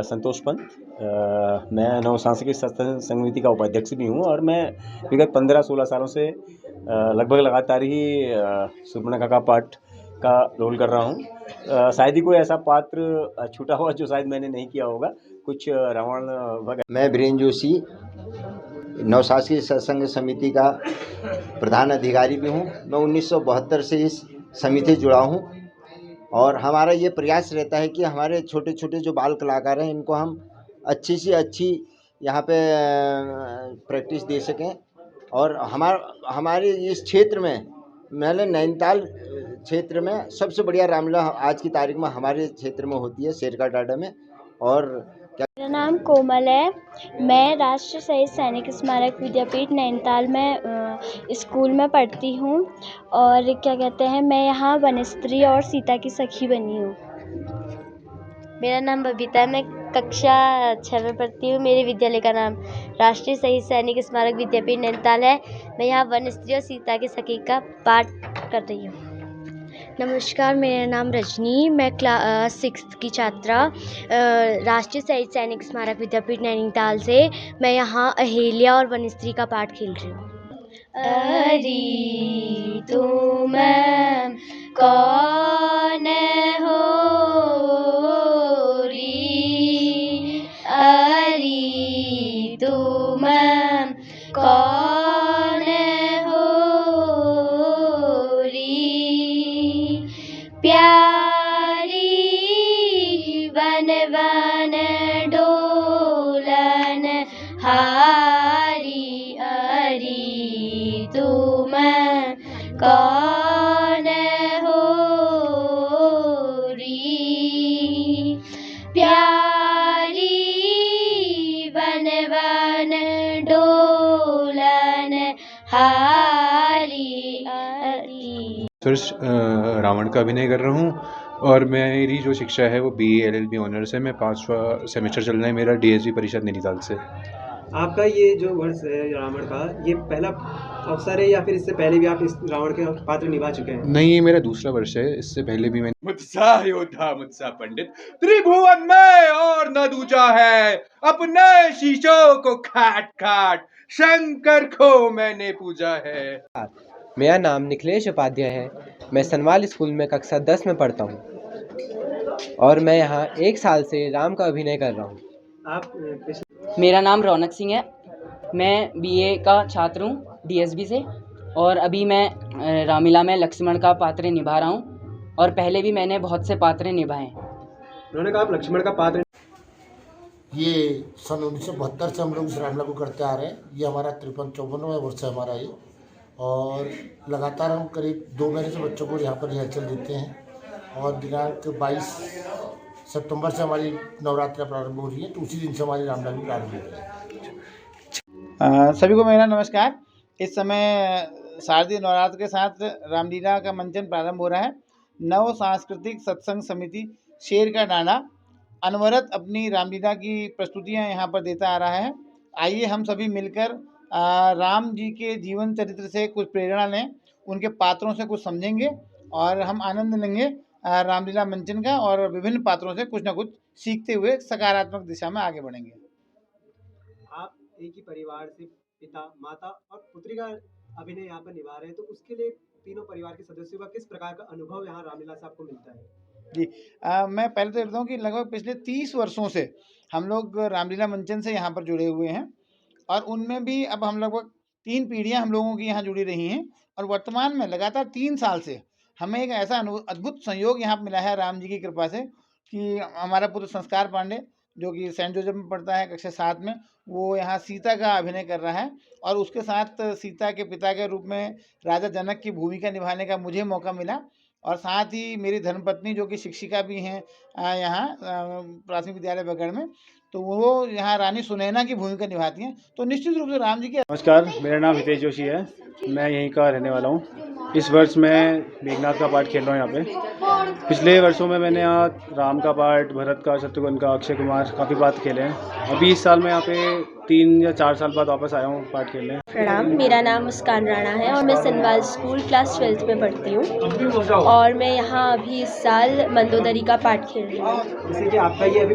संतोष पंत, मैं नव सांस्कृतिक सत्संग समिति का उपाध्यक्ष भी हूँ और मैं विगत 15-16 सालों से लगभग लगातार ही सुर्पणखा का पाठ का रोल कर रहा हूँ। शायद ही कोई ऐसा पात्र छूटा हुआ जो शायद मैंने नहीं किया होगा। कुछ रावण वगैरह। मैं बीरेन जोशी नव सांस्कृतिक सत्संग समिति का प्रधान अधिकारी भी हूँ। मैं 1972 से इस समिति से जुड़ा हूँ और हमारा ये प्रयास रहता है कि हमारे छोटे छोटे जो बाल कलाकार हैं इनको हम अच्छी से अच्छी यहाँ पे प्रैक्टिस दे सकें। और हमारे इस क्षेत्र में मैंने नैनीताल क्षेत्र में सबसे बढ़िया रामलीला आज की तारीख में हमारे क्षेत्र में होती है, शेरका डाडा में। और मेरा नाम कोमल है। मैं राष्ट्रीय शहीद सैनिक स्मारक विद्यापीठ नैनीताल में स्कूल में पढ़ती हूँ और क्या कहते हैं, मैं यहाँ वनस्त्री और सीता की सखी बनी हूँ। मेरा नाम बबीता है। मैं कक्षा 6 में पढ़ती हूँ। मेरे विद्यालय का नाम राष्ट्रीय शहीद सैनिक स्मारक विद्यापीठ नैनीताल है। मैं यहाँ वनस्त्री और सीता की सखी का पाठ कर रही हूँ। नमस्कार, मेरा नाम रजनी, मैं क्लास 6 की छात्रा राष्ट्रीय शहीद सैनिक स्मारक विद्यापीठ नैनीताल से मैं यहाँ अहेल्या और वनस्त्री का पाठ खेल रही हूँ। अरी तुम कौन हो री, अरी तुम कौन हो री, प्यारी वन वन डोलन हारी, अरी तुम कौन हो री, प्यारी वन वन डोलन हारी, अरी। फिर रावण का अभिनय कर रहा हूँ और मेरी जो शिक्षा है वो BA LLB ऑनर्स है। मैं 5वां सेमेस्टर चल रहा है मेरा DSB परिषद नैनीताल से। आपका ये जो वर्ष है रावण का, ये पहला अवसर है या फिर इससे पहले भी आप इस रावण के पात्र निभा चुके हैं? नहीं, ये मेरा दूसरा वर्ष है। इससे पहले भी मैंने मुत्सा योद्धा मुत्सा पंडित त्रिभुवन में और न दूजा है, अपने शीशों को खाट खाट शंकर को मैंने पूजा है। मेरा नाम निखिलेश उपाध्याय है। मैं सनवाल स्कूल में कक्षा 10 में पढ़ता हूँ और मैं यहाँ 1 साल से राम का अभिनय कर रहा हूँ। मेरा नाम रौनक सिंह है। मैं BA का छात्र हूँ DSB से और अभी मैं रामलीला में लक्ष्मण का पात्र निभा रहा हूँ और पहले भी मैंने बहुत से पात्र निभाए हैं। उन्होंने कहा आप लक्ष्मण का पात्र। ये सन 1972 से हम लोग इस रामलीला को करते आ रहे हैं। ये हमारा 53-54वां वर्ष है हमारा ये, और लगातार हम करीब 2 महीने से बच्चों को यहाँ पर रिहर्सल देते हैं और दिनांक 22 सितंबर से हमारी नवरात्रि प्रारंभ हो रही है, तो उसी दिन से हमारी रामलीला भी प्रारंभ हो रही है। सभी को मेरा नमस्कार। इस समय शारदीय नवरात्र के साथ रामलीला का मंचन प्रारंभ हो रहा है। नव सांस्कृतिक सत्संग समिति शेर का डांडा अनवरत अपनी रामलीला की प्रस्तुतियाँ यहाँ पर देता आ रहा है। आइए हम सभी मिलकर राम जी के जीवन चरित्र से कुछ प्रेरणा लें, उनके पात्रों से कुछ समझेंगे और हम आनंद लेंगे रामलीला मंचन का और विभिन्न पात्रों से कुछ ना कुछ सीखते हुए सकारात्मक दिशा में आगे बढ़ेंगे। आप एक ही परिवार से पिता, माता और पुत्री का अभिनय यहाँ पर निभा रहे हैं, तो उसके लिए तीनों परिवार के सदस्यों का किस प्रकार का अनुभव यहाँ रामलीला से आपको मिलता है? जी, मैं पहले तो कहता हूँ कि लगभग पिछले 30 वर्षों से हम लोग रामलीला मंचन से यहाँ पर जुड़े हुए हैं और उनमें भी अब हम लगभग 3 पीढ़ियाँ हम लोगों की यहाँ जुड़ी रही हैं और वर्तमान में लगातार 3 साल से हमें एक ऐसा अद्भुत संयोग यहाँ मिला है राम जी की कृपा से कि हमारा पुत्र संस्कार पांडे जो कि सेंट जोसेफ में पढ़ता है कक्षा 7 में, वो यहाँ सीता का अभिनय कर रहा है और उसके साथ सीता के पिता के रूप में राजा जनक की भूमिका निभाने का मुझे मौका मिला और साथ ही मेरी धर्मपत्नी जो कि शिक्षिका भी हैं यहाँ प्राथमिक विद्यालय बगड़ में, तो वो यहाँ रानी सुनैना की भूमिका निभाती हैं। तो निश्चित रूप से राम जी की नमस्कार, मेरा नाम हितेश जोशी है। मैं यहीं का रहने वाला हूँ। इस वर्ष मैं मेघनाथ का पाठ खेल रहा हूँ यहाँ पे। पिछले वर्षों में मैंने यहाँ राम का पाठ, भरत का, शत्रुघ्न का, अक्षय कुमार काफ़ी पाठ खेले हैं। अभी इस साल मैं यहाँ पे 3 या 4 साल बाद वापस आया हूँ पाठ खेलने। प्रणाम, मेरा नाम मुस्कान राणा है और मैं सनवाल स्कूल क्लास 12th में पढ़ती हूँ और मैं यहाँ अभी इस साल मंदोदरी का पाठ खेल रही हूँ। जैसे कि आपका ये अभी